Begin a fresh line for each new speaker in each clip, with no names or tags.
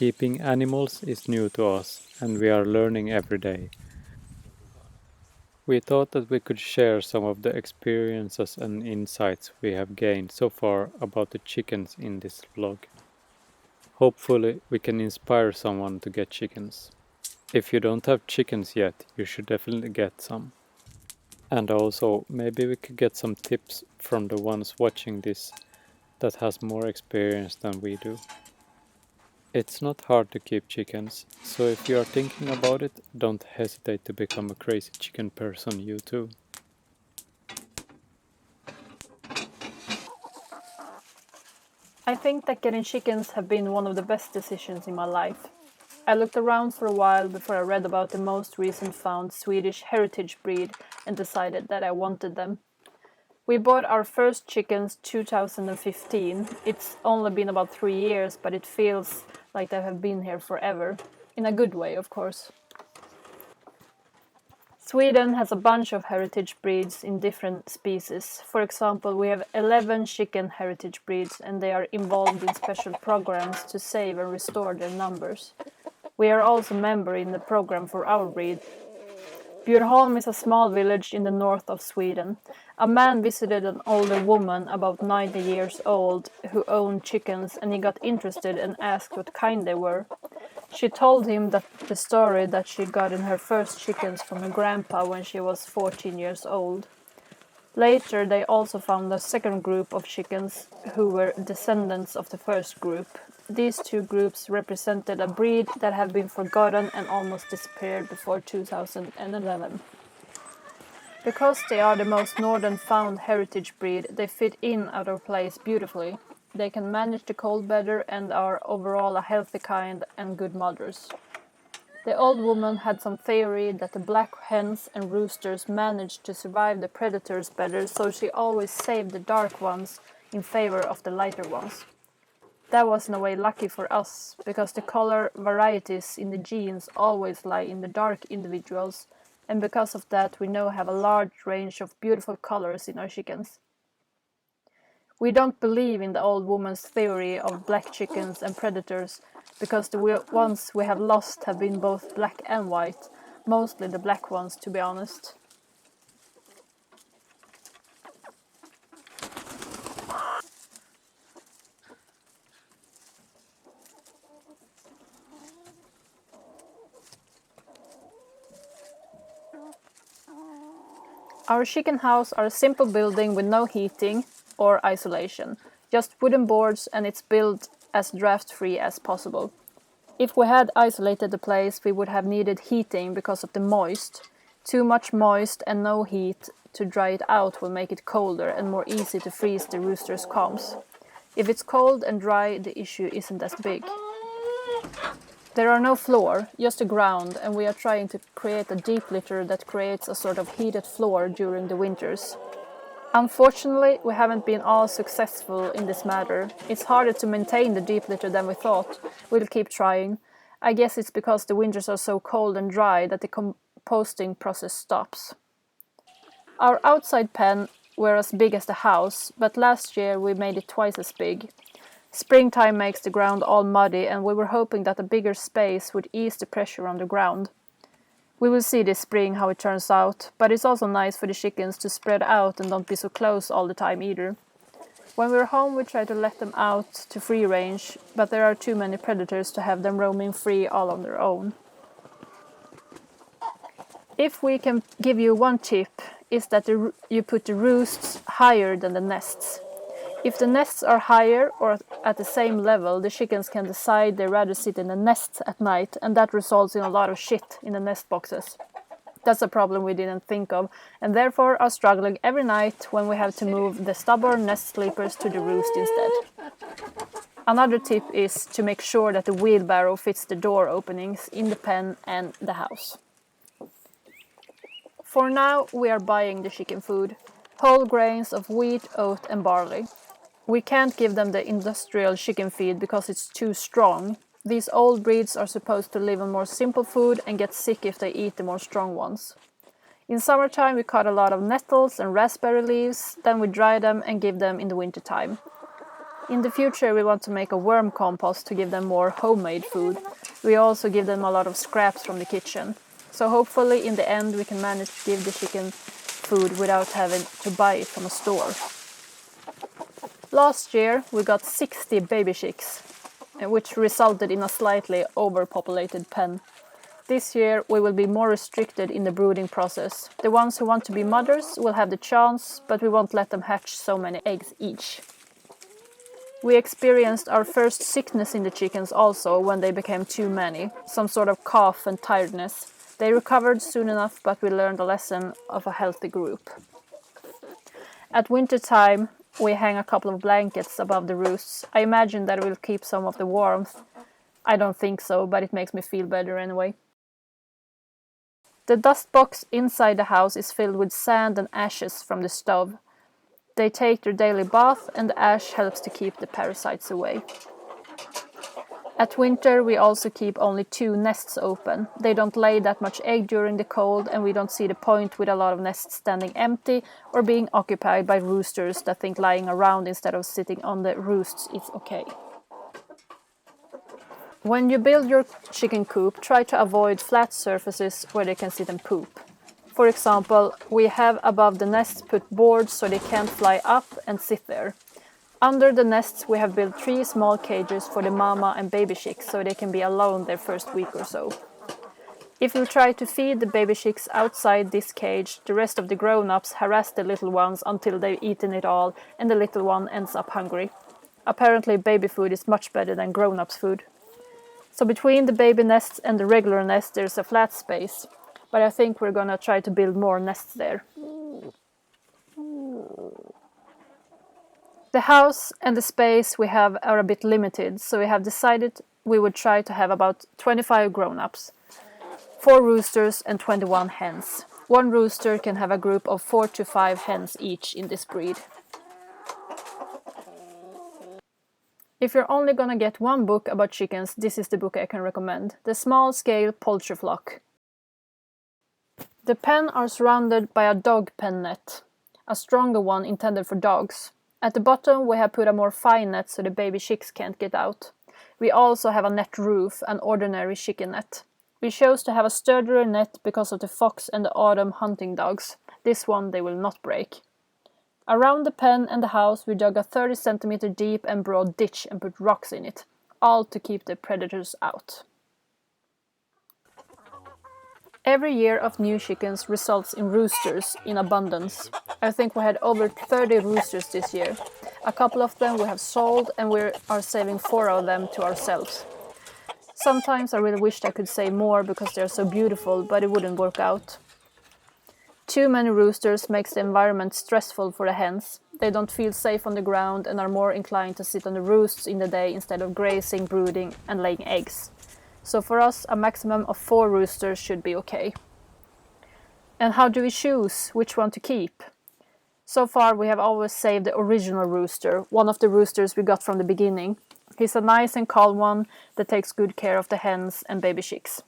Keeping animals is new to us, and we are learning every day. We thought that we could share some of the experiences and insights we have gained so far about the chickens in this vlog. Hopefully, we can inspire someone to get chickens. If you don't have chickens yet, you should definitely get some. And also, maybe we could get some tips from the ones watching this that has more experience than we do. It's not hard to keep chickens, so if you are thinking about it, don't hesitate to become a crazy chicken person you too.
I think that getting chickens have been one of the best decisions in my life. I looked around for a while before I read about the most recent found Swedish heritage breed and decided that I wanted them. We bought our first chickens 2015. It's only been about 3 years, but it feels like they have been here forever. In a good way, of course. Sweden has a bunch of heritage breeds in different species. For example, we have 11 chicken heritage breeds and they are involved in special programs to save and restore their numbers. We are also a member in the program for our breed. Bjurholm is a small village in the north of Sweden. A man visited an older woman about 90 years old who owned chickens and he got interested and asked what kind they were. She told him the story that she got in her first chickens from her grandpa when she was 14 years old. Later they also found a second group of chickens who were descendants of the first group. These two groups represented a breed that had been forgotten and almost disappeared before 2011. Because they are the most northern found heritage breed, they fit in at our place beautifully. They can manage the cold better and are overall a healthy kind and good mothers. The old woman had some theory that the black hens and roosters managed to survive the predators better, so she always saved the dark ones in favor of the lighter ones. That was in a way lucky for us, because the color varieties in the genes always lie in the dark individuals, and because of that we now have a large range of beautiful colors in our chickens. We don't believe in the old woman's theory of black chickens and predators, because the ones we have lost have been both black and white, mostly the black ones to be honest. Our chicken house are a simple building with no heating or isolation, just wooden boards, and it's built as draft-free as possible. If we had isolated the place, we would have needed heating because of the moist. Too much moist and no heat to dry it out will make it colder and more easy to freeze the rooster's combs. If it's cold and dry, the issue isn't as big. There are no floor, just a ground, and we are trying to create a deep litter that creates a sort of heated floor during the winters. Unfortunately, we haven't been all successful in this matter. It's harder to maintain the deep litter than we thought. We'll keep trying. I guess it's because the winters are so cold and dry that the composting process stops. Our outside pen were as big as the house, but last year we made it twice as big. Springtime makes the ground all muddy, and we were hoping that a bigger space would ease the pressure on the ground. We will see this spring how it turns out, but it's also nice for the chickens to spread out and don't be so close all the time either. When we're home we try to let them out to free range, but there are too many predators to have them roaming free all on their own. If we can give you one tip, is that you put the roosts higher than the nests. If the nests are higher or at the same level, the chickens can decide they'd rather sit in the nest at night, and that results in a lot of shit in the nest boxes. That's a problem we didn't think of, and therefore are struggling every night when we have to move the stubborn nest sleepers to the roost instead. Another tip is to make sure that the wheelbarrow fits the door openings in the pen and the house. For now, we are buying the chicken food. Whole grains of wheat, oat and barley. We can't give them the industrial chicken feed because it's too strong. These old breeds are supposed to live on more simple food and get sick if they eat the more strong ones. In summertime we cut a lot of nettles and raspberry leaves, then we dry them and give them in the wintertime. In the future we want to make a worm compost to give them more homemade food. We also give them a lot of scraps from the kitchen. So hopefully in the end we can manage to give the chicken food without having to buy it from a store. Last year we got 60 baby chicks, which resulted in a slightly overpopulated pen. This year we will be more restricted in the brooding process. The ones who want to be mothers will have the chance, but we won't let them hatch so many eggs each. We experienced our first sickness in the chickens also when they became too many, some sort of cough and tiredness. They recovered soon enough, but we learned a lesson of a healthy group. At winter time, we hang a couple of blankets above the roosts. I imagine that it will keep some of the warmth. I don't think so, but it makes me feel better anyway. The dust box inside the house is filled with sand and ashes from the stove. They take their daily bath and the ash helps to keep the parasites away. At winter we also keep only 2 nests open. They don't lay that much egg during the cold and we don't see the point with a lot of nests standing empty or being occupied by roosters that think lying around instead of sitting on the roosts is okay. When you build your chicken coop, try to avoid flat surfaces where they can sit and poop. For example, we have above the nests put boards so they can't fly up and sit there. Under the nests we have built 3 small cages for the mama and baby chicks so they can be alone their first week or so. If you try to feed the baby chicks outside this cage, the rest of the grown-ups harass the little ones until they've eaten it all and the little one ends up hungry. Apparently baby food is much better than grown-ups food. So between the baby nests and the regular nest there's a flat space, but I think we're gonna try to build more nests there. The house and the space we have are a bit limited, so we have decided we would try to have about 25 grown-ups, 4 roosters and 21 hens. One rooster can have a group of 4 to 5 hens each in this breed. If you're only gonna get one book about chickens, this is the book I can recommend. The Small Scale Poultry Flock. The pen are surrounded by a dog pen net, a stronger one intended for dogs. At the bottom we have put a more fine net so the baby chicks can't get out. We also have a net roof, an ordinary chicken net. We chose to have a sturdier net because of the fox and the autumn hunting dogs. This one they will not break. Around the pen and the house we dug a 30 cm deep and broad ditch and put rocks in it, all to keep the predators out. Every year of new chickens results in roosters in abundance. I think we had over 30 roosters this year. A couple of them we have sold and we are saving 4 of them to ourselves. Sometimes I really wished I could save more because they're so beautiful, but it wouldn't work out. Too many roosters makes the environment stressful for the hens. They don't feel safe on the ground and are more inclined to sit on the roosts in the day instead of grazing, brooding and laying eggs. So for us, a maximum of 4 roosters should be okay. And how do we choose which one to keep? So far we have always saved the original rooster, one of the roosters we got from the beginning. He's a nice and calm one that takes good care of the hens and baby chicks.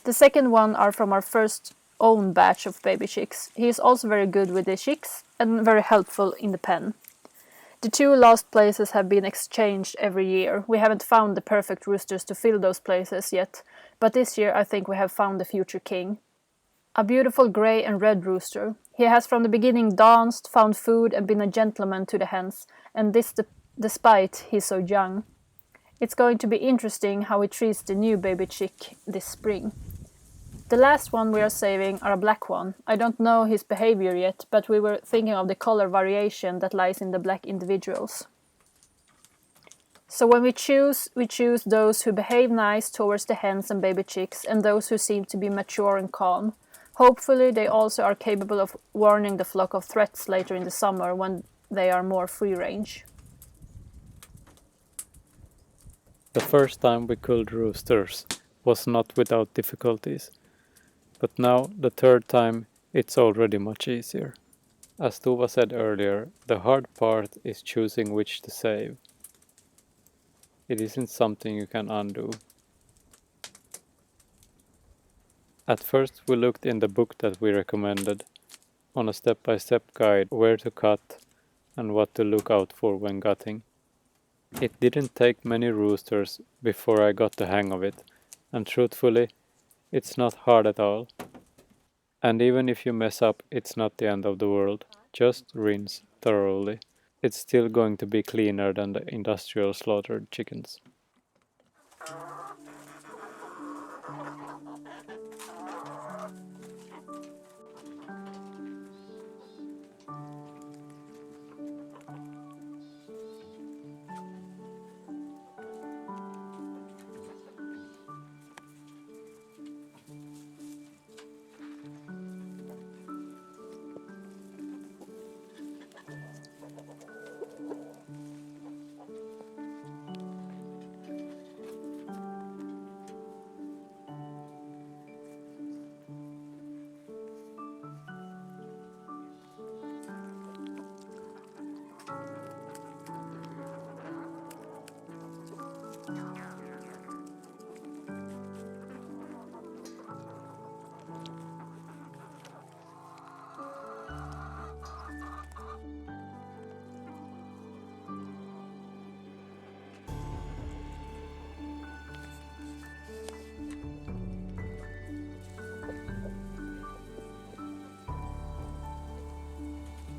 The second one are from our first own batch of baby chicks. He is also very good with the chicks and very helpful in the pen. The 2 last places have been exchanged every year. We haven't found the perfect roosters to fill those places yet, but this year I think we have found the future king. A beautiful grey and red rooster. He has from the beginning danced, found food and been a gentleman to the hens, and this despite he's so young. It's going to be interesting how he treats the new baby chick this spring. The last one we are saving are a black one. I don't know his behavior yet, but we were thinking of the color variation that lies in the black individuals. So when we choose those who behave nice towards the hens and baby chicks and those who seem to be mature and calm. Hopefully they also are capable of warning the flock of threats later in the summer when they are more free range.
The first time we culled roosters was not without difficulties. But now, the 3rd time, it's already much easier. As Tuva said earlier, the hard part is choosing which to save. It isn't something you can undo. At first we looked in the book that we recommended, on a step-by-step guide where to cut and what to look out for when gutting. It didn't take many roosters before I got the hang of it, and truthfully, it's not hard at all. And even if you mess up, it's not the end of the world. Just rinse thoroughly. It's still going to be cleaner than the industrial slaughtered chickens.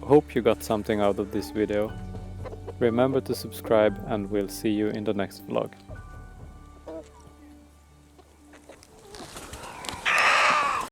Hope you got something out of this video. Remember to subscribe and we'll see you in the next vlog.